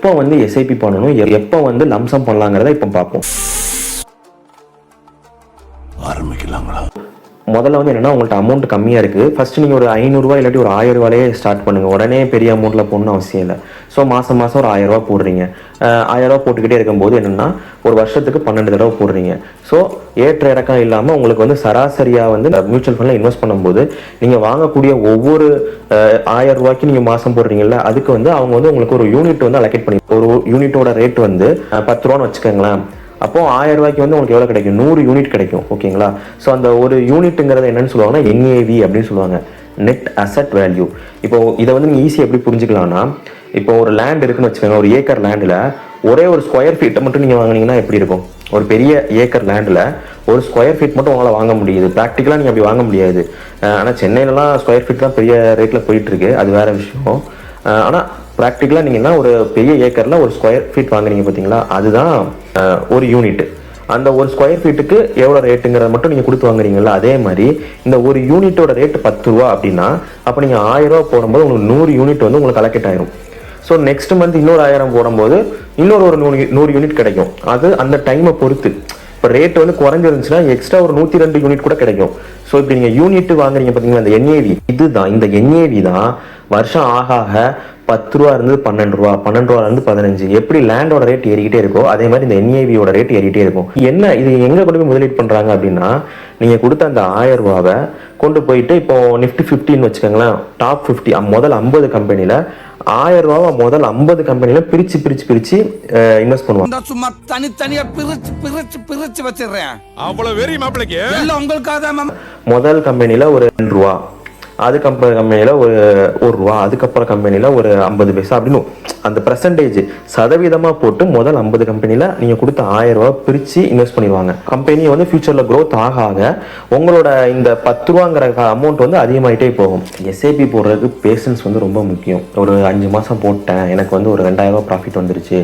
எப்போ வந்து எஸ்ஐபி பண்ணணும், எப்போ வந்து லம்சம் பண்ணலாங்கிறத இப்போ பார்ப்போம். ஆரம்பிக்கலாங்களா? முதல்ல வந்து என்னன்னா, உங்கள்கிட்ட அமௌண்ட் கம்மியாக இருக்குது, ஃபர்ஸ்ட் நீங்கள் ஒரு 500 ரூபாய் இல்லாட்டி ஒரு 1000 ரூபாயே ஸ்டார்ட் பண்ணுங்கள். உடனே பெரிய அமௌண்ட்டில் போடணும்னு அவசியம் இல்லை. ஸோ மாதம் ஒரு 1000 ரூபா போடுறீங்க. 1000 ரூபா போட்டுக்கிட்டே இருக்கும்போது என்னென்னா, ஒரு வருஷத்துக்கு 12 தடவை போடுறீங்க. ஸோ ஏற்ற இறக்கம் இல்லாமல் உங்களுக்கு வந்து சராசரியாக வந்து மியூச்சுவல் ஃபண்டில் இன்வெஸ்ட் பண்ணும்போது நீங்கள் வாங்கக்கூடிய ஒவ்வொரு 1000 ரூபாய்க்கு நீங்கள் மாதம் போடுறீங்கல்ல, அதுக்கு வந்து அவங்க வந்து உங்களுக்கு ஒரு யூனிட் வந்து அலோகேட் பண்ணி, ஒரு யூனிட்டோட ரேட் வந்து 10 ரூபான்னு வச்சுக்கோங்களேன். அப்போ 1000 ரூபாய்க்கு வந்து உங்களுக்கு எவ்வளோ கிடைக்கும், 100 யூனிட் கிடைக்கும். ஓகேங்களா? ஸோ அந்த ஒரு யூனிட்டுங்கிறது என்னன்னு சொல்லுவாங்கன்னா NAV அப்படின்னு சொல்லுவாங்க, நெட் அசெட் வேல்யூ. இப்போ இதை வந்து நீங்கள் ஈஸியாக எப்படி புரிஞ்சுக்கலாம்னா, இப்போ ஒரு லேண்ட் இருக்குன்னு வச்சுக்கோங்க. ஒரு ஏக்கர் லேண்டில் ஒரே ஒரு ஸ்கொயர் ஃபீட்டை மட்டும் நீங்கள் வாங்கினீங்கன்னா எப்படி இருக்கும்? ஒரு பெரிய ஏக்கர் லேண்டில் ஒரு ஸ்கொயர் ஃபீட் மட்டும் உங்களால் வாங்க முடியுது. ப்ராக்டிக்கலாக நீங்கள் அப்படி வாங்க முடியாது. ஆனால் சென்னையிலலாம் ஸ்கொயர் ஃபீட் தான் பெரிய ரேட்டில் போயிட்டுருக்கு, அது வேறு விஷயம். ஆனால் ப்ராக்டிக்கலாக நீங்கன்னா ஒரு பெரிய ஏக்கரில் ஒரு ஸ்கொயர் ஃபீட் வாங்குறீங்க பார்த்தீங்களா, அதுதான் ஒரு யூனிட். அந்த ஒரு ஸ்கொயர் ஃபீட்டுக்கு எவ்வளோ ரேட்டுங்கிறத மட்டும் நீங்கள் கொடுத்து வாங்குறீங்களா, அதே மாதிரி இந்த ஒரு யூனிட்டோட ரேட்டு 10 ரூபா அப்படின்னா, அப்போ நீங்கள் 1000 ரூபா போடும்போது உங்களுக்கு 100 யூனிட் வந்து உங்களுக்கு அலோகேட் ஆயிரும். ஸோ நெக்ஸ்ட் மந்த் இன்னொரு 1000 போடும்போது இன்னொரு 100 யூனிட் கிடைக்கும். அது அந்த டைமை பொறுத்து. இப்போ ரேட் வந்து குறைஞ்சிருந்துச்சுன்னா எக்ஸ்ட்ரா ஒரு 102 யூனிட் கூட கிடைக்கும். ஸோ இப்படி நீங்கள் யூனிட் வாங்குறீங்க பார்த்தீங்களா, அந்த NAV, இதுதான் இந்த NAV தான் வருஷம் ஆக ஆக 10 ரூபா இருந்து 12 ரூபா, 12 ரூபா இருந்து 15, எப்படி லேண்டோட ரேட் ஏறிக்கிட்டே இருக்கோ அதே மாதிரி இந்த NAVயோட ரேட் ஏறிக்கிட்டே இருக்கும். என்ன இது எங்கே கொண்டு போய் முதலீடு பண்ணுறாங்க அப்படின்னா, நீங்கள் கொடுத்த அந்த 1000 ரூபாவை கொண்டு போயிட்டு இப்போ Nifty 50ன்னு வச்சுக்கோங்களேன், டாப் 50 முதல் 50 கம்பெனியில் 1000 ரூபாவை முதல் 50 கம்பெனியில் பிரிச்சு இன்வெஸ்ட் பண்ணுவாங்க. சும்மா தனித்தனியா பிரிச்சு வச்சிடுறேன். அவ்வளவு வெறி மாப்பிளைக்கு உங்களுக்காக முதல் கம்பெனியில் ஒரு 2 ரூபா, அதுக்கப்புறம் கம்பெனியில் ஒரு 1 ரூபா, அதுக்கப்புறம் கம்பெனியில் ஒரு 50 பைசா அப்படின்னு அந்த பெர்சன்டேஜ் சதவீதமாக போட்டு முதல் 50 கம்பெனியில் நீங்கள் கொடுத்த 1000 ரூபா பிரித்து இன்வெஸ்ட் பண்ணிடுவாங்க. கம்பெனி வந்து ஃபியூச்சரில் க்ரோத் ஆக ஆக உங்களோட இந்த 10 ரூபாங்கிற அமௌண்ட் வந்து அதிகமாகிட்டே போகும். எஸ்ஐபி போடுறதுக்கு பேஷன்ஸ் வந்து ரொம்ப முக்கியம். ஒரு 5 மாதம் போட்டேன், எனக்கு வந்து ஒரு 2000 ரூபா ப்ராஃபிட் வந்துருச்சு,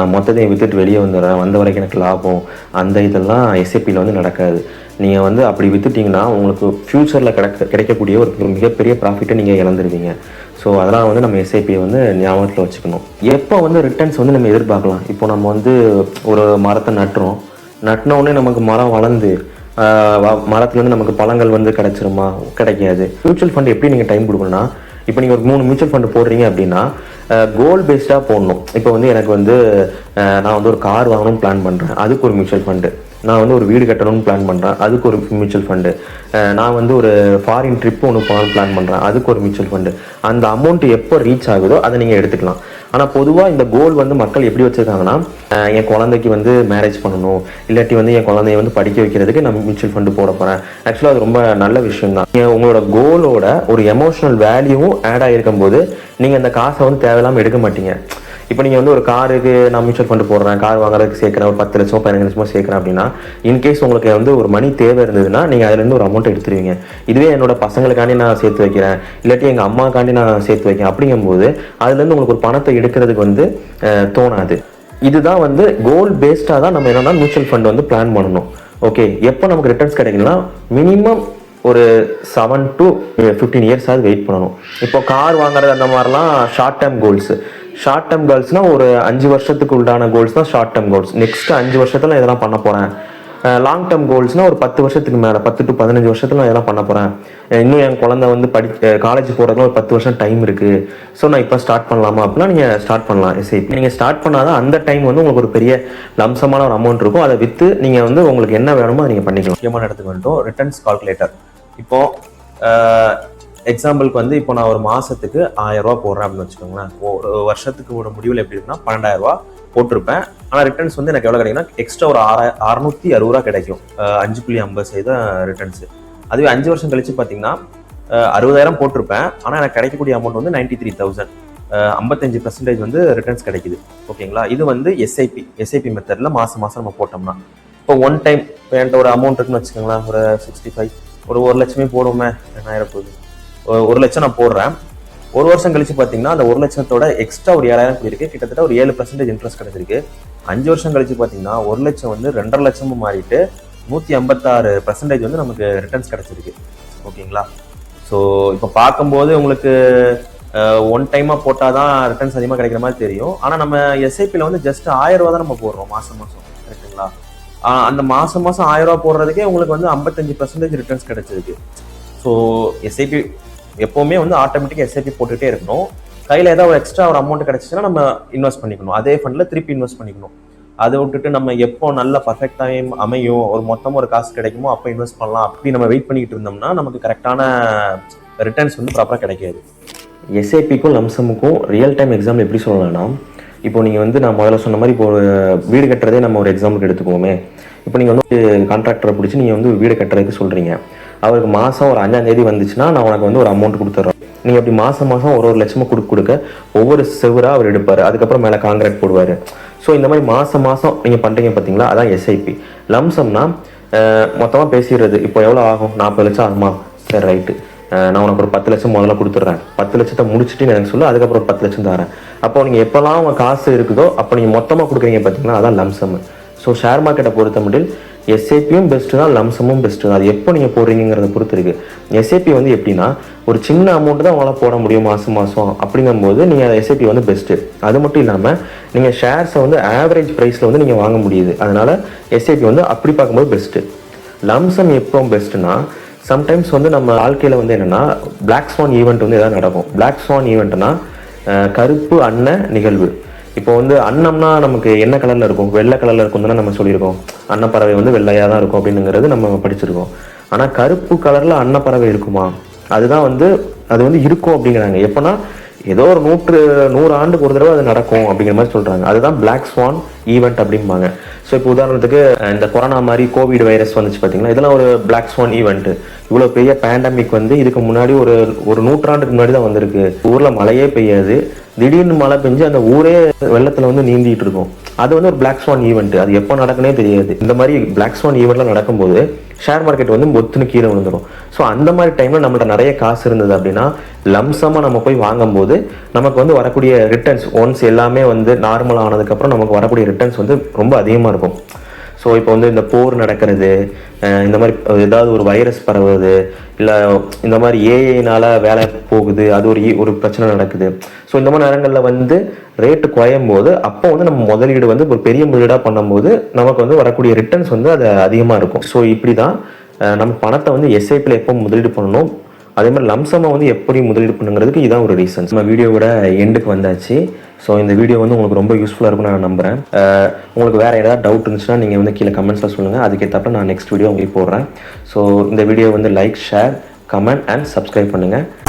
நான் மொத்தத்தையும் விற்றுட்டு வெளியே வந்துடுறேன், வந்த வரைக்கும் எனக்கு லாபம், அந்த இதெல்லாம் எஸ்ஐபியில் வந்து நடக்காது. நீங்கள் வந்து அப்படி விற்றுட்டிங்கன்னா உங்களுக்கு ஃப்யூச்சரில் கிடைக்கக்கூடிய ஒரு மிகப்பெரிய ப்ராஃபிட்டை நீங்கள் இழந்துருவீங்க. ஸோ அதெல்லாம் வந்து நம்ம எஸ்ஐபியை வந்து ஞாபகத்தில் வச்சுக்கணும். எப்போ வந்து ரிட்டர்ன்ஸ் வந்து நம்ம எதிர்பார்க்கலாம்? இப்போ நம்ம வந்து ஒரு மரத்தை நட்டினோடனே நமக்கு மரம் வளர்ந்து மரத்துலேருந்து நமக்கு பழங்கள் வந்து கிடைச்சிருமா? கிடைக்காது. மியூச்சுவல் ஃபண்ட் எப்படி நீங்கள் டைம் கொடுக்கணும்னா, இப்போ நீங்கள் ஒரு 3 மியூச்சுவல் ஃபண்டு போடுறீங்க அப்படின்னா கோல் பேஸ்டாக போடணும். இப்போ வந்து எனக்கு வந்து நான் வந்து ஒரு கார் வாங்கணும்னு பிளான் பண்ணுறேன், அதுக்கு ஒரு மியூச்சுவல் ஃபண்டு. நான் வந்து ஒரு வீடு கட்டணும்னு பிளான் பண்ணுறேன், அதுக்கு ஒரு மியூச்சுவல் ஃபண்டு. நான் வந்து ஒரு ஃபாரின் ட்ரிப் ஒன்று போகணும்னு பிளான் பண்ணுறேன், அதுக்கு ஒரு மியூச்சுவல் ஃபண்டு. அந்த அமௌண்ட் எப்போ ரீச் ஆகுதோ அதை நீங்கள் எடுத்துக்கலாம். ஆனால் பொதுவாக இந்த கோல் வந்து மக்கள் எப்படி வச்சுருக்காங்கன்னா, என் குழந்தைக்கு வந்து மேரேஜ் பண்ணணும், இல்லாட்டி வந்து என் குழந்தைய வந்து படிக்க வைக்கிறதுக்கு நான் மியூச்சுவல் ஃபண்டு போட போகிறேன். ஆக்சுவலாக அது ரொம்ப நல்ல விஷயம் தான். உங்களோட கோலோட ஒரு எமோஷனல் வேல்யூவும் ஆட் ஆகிருக்கும் போது நீங்கள் அந்த காசை வந்து தேவையில்லாமல் எடுக்க மாட்டீங்க. இப்போ நீங்கள் வந்து ஒரு காருக்கு நான் மியூச்சுவல் ஃபண்டு போடுறேன், கார் வாங்குறதுக்கு சேர்க்குறேன், ஒரு 10 லட்சமோ 15 லட்சமோ சேர்க்குறேன் அப்படின்னா, இன்கேஸ் உங்களுக்கு வந்து ஒரு மணி தேவை இருந்ததுன்னா நீங்கள் அதுலேருந்து ஒரு அமௌண்ட் எடுத்துருவீங்க. இதுவே என்னோட பசங்களுக்காண்டி நான் சேர்த்து வைக்கிறேன், இல்லாட்டி எங்கள் அம்மாக்காண்டி நான் சேர்த்து வைக்கிறேன் அப்படிங்கும்போது அதுலேருந்து உங்களுக்கு ஒரு பணத்தை எடுக்கிறதுக்கு வந்து தோணாது. இதுதான் வந்து கோல் பேஸ்டாக தான் நம்ம என்னென்னா மியூச்சுவல் ஃபண்ட் வந்து பிளான் பண்ணணும். ஓகே, எப்போ நமக்கு ரிட்டர்ன்ஸ் கிடைக்குன்னா மினிமம் ஒரு 7 to 15 இயர்ஸாவது வெயிட் பண்ணணும். இப்போ கார் வாங்குறது அந்த மாதிரிலாம் short term goals. Short term கோல்ஸ்னால் ஒரு 5 வருஷத்துக்கு உண்டான கோல்ஸ் தான் ஷார்ட் டேர்ம் கோல்ஸ். நெக்ஸ்ட் 5 வருஷத்துல நான் இதெல்லாம் பண்ண போகிறேன். லாங் டேர்ம் கோல்ஸ்னால் ஒரு 10 வருஷத்துக்கு மேலே, 10 to 15 வருஷத்துல நான் இதெல்லாம் பண்ண போகிறேன். இன்னும் என் குழந்தை வந்து காலேஜ் போகிறதுக்கு ஒரு 10 வருஷம் டைம் இருக்குது, ஸோ நான் இப்போ ஸ்டார்ட் பண்ணலாமா அப்படின்னா நீங்கள் ஸ்டார்ட் பண்ணலாம். எஸ்ஐபி நீங்கள் ஸ்டார்ட் பண்ணாதான் அந்த டைம் வந்து உங்களுக்கு ஒரு பெரிய லம்சமான ஒரு அமௌண்ட் இருக்கும். அதை விற்று நீங்கள் வந்து உங்களுக்கு என்ன வேணுமோ அதை நீங்கள் பண்ணிக்கலாம். முக்கியமான இடத்துக்கு வந்துட்டோம், ரிட்டர்ன்ஸ் கால்குலேட்டர். இப்போது எக்ஸாம்பிளுக்கு வந்து இப்போ நான் ஒரு மாதத்துக்கு 1000 ரூபா போடுறேன் அப்படின்னு வச்சுக்கோங்களேன். ஒரு வருஷத்துக்கு ஒரு முடிவில் எப்படி இருக்குன்னா 12,000 ரூபா போட்டிருப்பேன். ஆனால் ரிட்டர்ன்ஸ் வந்து எனக்கு எவ்வளோ கிடைக்குன்னா எக்ஸ்ட்ரா ஒரு 660 ரூபா கிடைக்கும். 5.50% ரிட்டர்ன்ஸு. அதுவே 5 வருஷம் கழிச்சு பார்த்தீங்கன்னா 60,000 போட்டிருப்பேன், ஆனால் எனக்கு கிடைக்கக்கூடிய அமௌண்ட் வந்து 93,000. 55% வந்து ரிட்டர்ன்ஸ் கிடைக்குது. ஓகேங்களா? இது வந்து எஸ்ஐபி மெத்தடில் மாதம் நம்ம போட்டோம்னா, இப்போ ஒன் டைம் என்கிட்ட ஒரு அமௌண்ட் இருக்குன்னு வச்சுக்கோங்களேன், ஒரு 65, ஒரு 1 லட்சமே போடுவோமே, 2000 போகுது, 1 லட்சம் நான் போடுறேன். ஒரு வருஷம் கழிச்சு பார்த்தீங்கன்னா அந்த 1 லட்சத்தோட எக்ஸ்ட்ரா ஒரு 7,000 போயிருக்கு, கிட்டத்தட்ட ஒரு 7% இன்ட்ரெஸ்ட் கிடைச்சிருக்கு. 5 வருஷம் கழிச்சு பார்த்தீங்கன்னா 1 லட்சம் வந்து 2.5 லட்சமும் மாறிட்டு 156% வந்து நமக்கு ரிட்டர்ன்ஸ் கிடைச்சிருக்கு. ஓகேங்களா? ஸோ இப்போ பார்க்கும்போது உங்களுக்கு ஒன் டைமாக போட்டால் தான் ரிட்டர்ன்ஸ் அதிகமாக கிடைக்கிற மாதிரி தெரியும். ஆனால் நம்ம எஸ்ஐபியில் வந்து ஜஸ்ட் 1000 ரூபா தான் நம்ம போடுறோம் மாதம் கரெக்டுங்களா? அந்த மாதம் 1000 ரூபா போடுறதுக்கே உங்களுக்கு வந்து 55% ரிட்டர்ன்ஸ் கிடைச்சிருக்கு. ஸோ எஸ்ஐபி எப்போவுமே வந்து ஆட்டோமேட்டிக்காக எஸ்ஐபி போட்டுகிட்டே இருக்கணும். கையில் ஏதாவது ஒரு எக்ஸ்ட்ரா ஒரு அமௌண்ட் கிடைச்சிச்சுன்னா நம்ம இன்வெஸ்ட் பண்ணிக்கணும், அதே ஃபண்டில் திருப்பி இன்வெஸ்ட் பண்ணிக்கணும். அதை விட்டுட்டு நம்ம எப்போ நல்ல பர்ஃபெக்ட் டைம் அமையும், ஒரு மொத்தமாக ஒரு காசு கிடைக்குமோ அப்போ இன்வெஸ்ட் பண்ணலாம் அப்படி நம்ம வெயிட் பண்ணிக்கிட்டு இருந்தோம்னா நமக்கு கரெக்டான ரிட்டர்ன்ஸ் வந்து ப்ராப்பராக கிடைக்காது. எஸ்ஐபிக்கும் லம்சமுக்கும் ரியல் டைம் எக்ஸாம்பிள் எப்படி சொல்லலாம்னா, இப்போ நீங்கள் வந்து நான் முதல்ல சொன்ன மாதிரி இப்போ ஒரு வீடு கட்டுறதே நம்ம ஒரு எக்ஸாம்பிளுக்கு எடுத்துக்கோமே. இப்போ நீங்கள் வந்து கான்ட்ராக்டரை பிடிச்சி நீங்கள் வந்து வீடு கட்டுறதுக்கு சொல்கிறீங்க. அவருக்கு மாதம் ஒரு 5ஆம் தேதி வந்துச்சுன்னா நான் உனக்கு வந்து ஒரு அமௌண்ட் கொடுத்துட்றேன். நீங்கள் அப்படி மாதம் ஒரு லட்சமாக கொடுக்க ஒவ்வொரு செவராக அவர் எடுப்பார். அதுக்கப்புறம் மேலே காங்கிரீட் போடுவார். ஸோ இந்த மாதிரி மாதம் நீங்கள் பண்ணுறீங்க பார்த்தீங்களா, அதான் எஸ்ஐபி. லம்சம்னா மொத்தமாக பேசிடுறது. இப்போ எவ்வளோ ஆகும், 40 லட்சம் ஆகுமா, சரி ரைட்டு, நான் உனக்கு ஒரு 10 லட்சம் முதல்ல கொடுத்துட்றேன், 10 லட்சத்தை முடிச்சுட்டு எனக்கு சொல்லு, அதுக்கப்புறம் 10 லட்சம் தரேன். அப்போ நீங்கள் எப்போல்லாம் உங்கள் காசு இருக்குதோ அப்போ நீங்கள் மொத்தமாக கொடுக்குறீங்க பார்த்தீங்களா, அதான் லம்சம். ஸோ ஷேர் மார்க்கெட்டை பொறுத்த மட்டும் எஸ்ஐபியும் பெஸ்ட்டு தான், லம்சமும் பெஸ்ட்டு தான். அது எப்போ நீங்கள் போடுறீங்கிறத பொறுத்து இருக்குது. எஸ்ஐபி வந்து எப்படின்னா ஒரு சின்ன அமௌண்ட் தான் உங்களால் போட முடியும் மாதம் அப்படிங்கும்போது நீங்கள் எஸ்ஐபி வந்து பெஸ்ட்டு. அது மட்டும் இல்லாமல் நீங்கள் ஷேர்ஸை வந்து ஆவரேஜ் ப்ரைஸில் வந்து நீங்கள் வாங்க முடியுது. அதனால் எஸ்ஐபி வந்து அப்படி பார்க்கும்போது பெஸ்ட்டு. லம்சம் எப்போ பெஸ்ட்டுனா சம்டைம்ஸ் வந்து நம்ம வாழ்க்கையில் வந்து என்னென்னா பிளாக் ஸ்வான் ஈவெண்ட் வந்து எதாவது நடக்கும். பிளாக் ஸ்வான் ஈவெண்ட்னா கருப்பு அன்ன நிகழ்வு. இப்போ வந்து அன்னம்னா நமக்கு என்ன கலரில் இருக்கும், வெள்ளை கலரில் இருக்கும் தானே நம்ம சொல்லியிருக்கோம். அன்னப்பறவை வந்து வெள்ளையாக தான் இருக்கும் அப்படிங்கிறது நம்ம படிச்சிருக்கோம். ஆனால் கருப்பு கலரில் அன்னப்பறவை இருக்குமா, அதுதான் வந்து அது வந்து இருக்கும் அப்படிங்கிறாங்க. எப்போனா ஏதோ ஒரு 100 ஆண்டுக்கு ஒரு தடவை அது நடக்கும் அப்படிங்கிற மாதிரி சொல்கிறாங்க. அதுதான் பிளாக் ஸ்வான் ஈவெண்ட் அப்படிம்பாங்க. ஸோ இப்போ உதாரணத்துக்கு இந்த கொரோனா மாதிரி கோவிட் வைரஸ் வந்துச்சு பார்த்தீங்களா, இதெல்லாம் ஒரு பிளாக் ஸ்வான் ஈவெண்ட்டு. இவ்வளோ பெரிய பேண்டமிக் வந்து இதுக்கு முன்னாடி ஒரு 100 ஆண்டுக்கு முன்னாடி தான் வந்திருக்கு. ஊரில் மழையே பெய்யாது, திடீர்னு மழை பெஞ்சு அந்த ஊரே வெள்ளத்தில் வந்து நீந்திட்டு இருக்கும். அது வந்து ஒரு பிளாக் ஸ்வான் ஈவெண்ட். அது எப்போ நடக்குனே தெரியாது. இந்த மாதிரி பிளாக் ஸ்வான் ஈவெண்ட்லாம் நடக்கும்போது ஷேர் மார்க்கெட் வந்து ஒத்துன்னு கீழே விழுந்துடும். ஸோ அந்த மாதிரி டைமில் நம்மள்ட்ட நிறைய காசு இருந்தது அப்படின்னா லம்சமாக நம்ம போய் வாங்கும்போது நமக்கு வந்து வரக்கூடிய ரிட்டர்ன்ஸ் ஒன்ஸ் எல்லாமே வந்து நார்மல் ஆனதுக்கப்புறம் நமக்கு வரக்கூடிய ரிட்டர்ன்ஸ் வந்து ரொம்ப அதிகமாக இருக்கும். ஸோ இப்போ வந்து இந்த போர் நடக்கிறது, இந்த மாதிரி ஏதாவது ஒரு வைரஸ் பரவுது, இல்லை இந்த மாதிரி ஏஐனால் வேலை போகுது, அது ஒரு பிரச்சனை நடக்குது. ஸோ இந்த மாதிரி நேரங்களில் வந்து ரேட்டு குறையும் போது அப்போ வந்து நம்ம முதலீடு வந்து ஒரு பெரிய முதலீடாக பண்ணும்போது நமக்கு வந்து வரக்கூடிய ரிட்டர்ன்ஸ் வந்து அது அதிகமாக இருக்கும். ஸோ இப்படி தான் நம்ம பணத்தை வந்து எஸ்ஐபியில் எப்போ முதலீடு பண்ணணும், அதே மாதிரி லம்சமாக வந்து எப்படி முதலீடு பண்ணுங்கிறதுக்கு இதான் ஒரு ரீசன்ஸ். நம்ம வீடியோவோட எண்டுக்கு வந்தாச்சு. ஸோ இந்த வீடியோ வந்து உங்களுக்கு ரொம்ப யூஸ்ஃபுல்லாக இருக்கும்னு நான் நம்புகிறேன். உங்களுக்கு வேறு ஏதாவது டவுட் இருந்துச்சுன்னா நீங்கள் வந்து கீழே கமெண்ட்ஸில் சொல்லுங்கள். அதுக்கேற்றப்ப நான் நெக்ஸ்ட் வீடியோ உங்களுக்கு போடுறேன். ஸோ இந்த வீடியோ வந்து like, share, comment and subscribe பண்ணுங்கள்.